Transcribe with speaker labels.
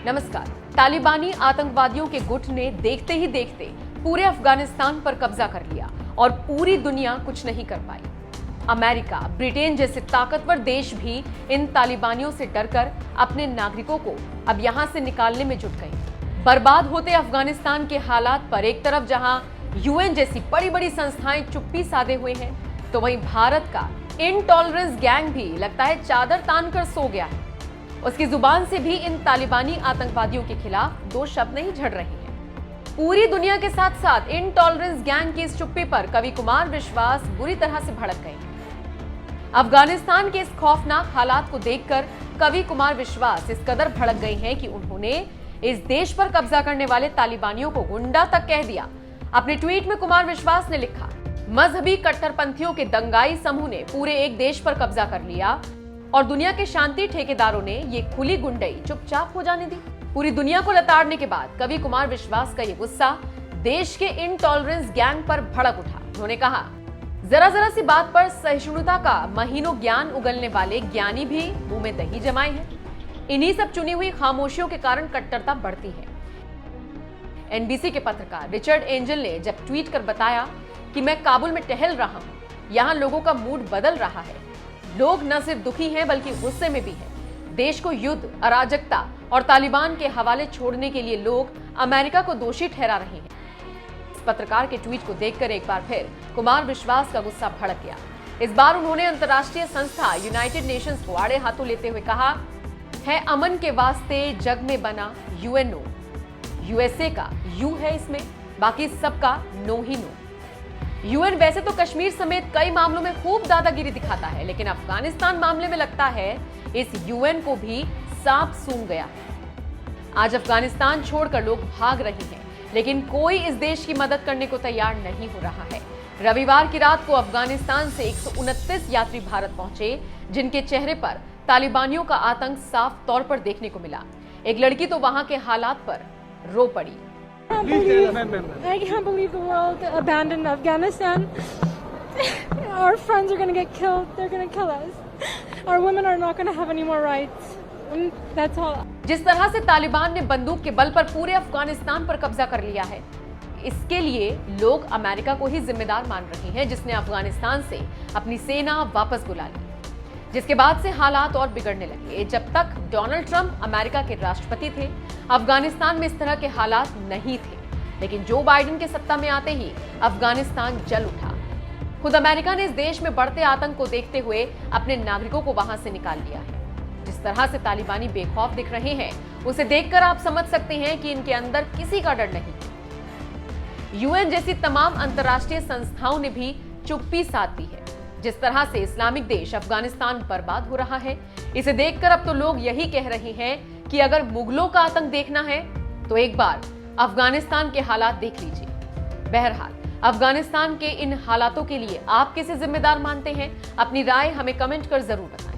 Speaker 1: नमस्कार। तालिबानी आतंकवादियों के गुट ने देखते ही देखते पूरे अफगानिस्तान पर कब्जा कर लिया और पूरी दुनिया कुछ नहीं कर पाई। अमेरिका, ब्रिटेन जैसे ताकतवर देश भी इन तालिबानियों से डरकर अपने नागरिकों को अब यहां से निकालने में जुट गए। बर्बाद होते अफगानिस्तान के हालात पर एक तरफ जहां यूएन जैसी बड़ी बड़ी संस्थाएं चुप्पी साधे हुए हैं, तो वहीं भारत का इनटॉलरेंस गैंग भी लगता है चादर तान कर सो गया है। उसकी जुबान से भी इन तालिबानी आतंकवादियों के खिलाफ दो शब्द नहीं झड़ रहे हैं। पूरी दुनिया के साथ साथ इनटॉलरेंस गैंग की इस चुप्पी पर कवि कुमार विश्वास बुरी तरह से भड़क गए हैं। अफगानिस्तान के इस खौफनाक हालात को देखकर कवि कुमार विश्वास इस कदर भड़क गए हैं कि उन्होंने इस देश पर कब्जा करने वाले तालिबानियों को गुंडा तक कह दिया। अपने ट्वीट में कुमार विश्वास ने लिखा, मजहबी कट्टरपंथियों के दंगाई समूह ने पूरे एक देश पर कब्जा कर लिया और दुनिया के शांति ठेकेदारों ने ये खुली गुंडई चुपचाप हो जाने दी। पूरी दुनिया को लताड़ने के बाद कवि कुमार विश्वास का ये गुस्सा देश के इनटॉलरेंस गैंग पर भड़क उठा। उन्होंने कहा, जरा जरा सी बात पर सहिष्णुता का महीनों ज्ञान उगलने वाले ज्ञानी भी मुंह में दही जमाए हैं। इन्हीं सब चुनी हुई खामोशियों के कारण कट्टरता बढ़ती है। एनबीसी के पत्रकार रिचर्ड एंजल ने जब ट्वीट कर बताया कि मैं काबुल में टहल रहा हूं, यहां लोगों का मूड बदल रहा है। लोग न सिर्फ दुखी हैं बल्कि गुस्से में भी हैं। देश को युद्ध, अराजकता और तालिबान के हवाले छोड़ने के लिए लोग अमेरिका को दोषी ठहरा रहे हैं। इस पत्रकार के ट्वीट को देखकर एक बार फिर कुमार विश्वास का गुस्सा भड़क गया। इस बार उन्होंने अंतर्राष्ट्रीय संस्था यूनाइटेड नेशंस को आड़े हाथों लेते हुए कहा है, अमन के वास्ते जग में बना यूएनओ। यूएसए का यू है इसमें, बाकी सबका नो ही नो। यूएन वैसे तो कश्मीर समेत कई मामलों में खूब दादागिरी दिखाता है, लेकिन अफगानिस्तान मामले में लगता है इस यूएन को भी सांप सूंघ गया है। आज अफगानिस्तान छोड़कर लोग भाग रहे हैं, लेकिन कोई इस देश की मदद करने को तैयार नहीं हो रहा है। रविवार की रात को अफगानिस्तान से 129 यात्री भारत पहुंचे, जिनके चेहरे पर तालिबानियों का आतंक साफ तौर पर देखने को मिला। एक लड़की तो वहां के हालात पर रो पड़ी।
Speaker 2: I can't believe the world abandoned Afghanistan. Our friends are going to get killed. They're going to kill us. Our women are not going to have any more rights. And that's all.
Speaker 1: जिस तरह से तालिबान ने बंदूक के बल पर पूरे अफगानिस्तान पर कब्जा कर लिया है, इसके लिए लोग अमेरिका को ही जिम्मेदार मान रहे हैं, जिसने अफगानिस्तान से अपनी सेना वापस बुला ली। जिसके बाद से हालात और बिगड़ने लगे। जब तक डोनाल्ड ट्रंप अमेरिका के राष्ट्रपति थे, अफगानिस्तान में इस तरह के हालात नहीं थे, लेकिन जो बाइडेन के सत्ता में आते ही अफगानिस्तान जल उठा। खुद अमेरिका ने इस देश में बढ़ते आतंक को देखते हुए अपने नागरिकों को वहां से निकाल लिया है। जिस तरह से तालिबानी बेखौफ दिख रहे हैं, उसे देखकर आप समझ सकते हैं कि इनके अंदर किसी का डर नहीं है। यूएन जैसी तमाम अंतर्राष्ट्रीय संस्थाओं ने भी चुप्पी साध दी है। जिस तरह से इस्लामिक देश अफगानिस्तान बर्बाद हो रहा है, इसे देखकर अब तो लोग यही कह रहे हैं कि अगर मुगलों का आतंक देखना है तो एक बार अफगानिस्तान के हालात देख लीजिए। बहरहाल, अफगानिस्तान के इन हालातों के लिए आप किसे जिम्मेदार मानते हैं? अपनी राय हमें कमेंट कर जरूर बताएं।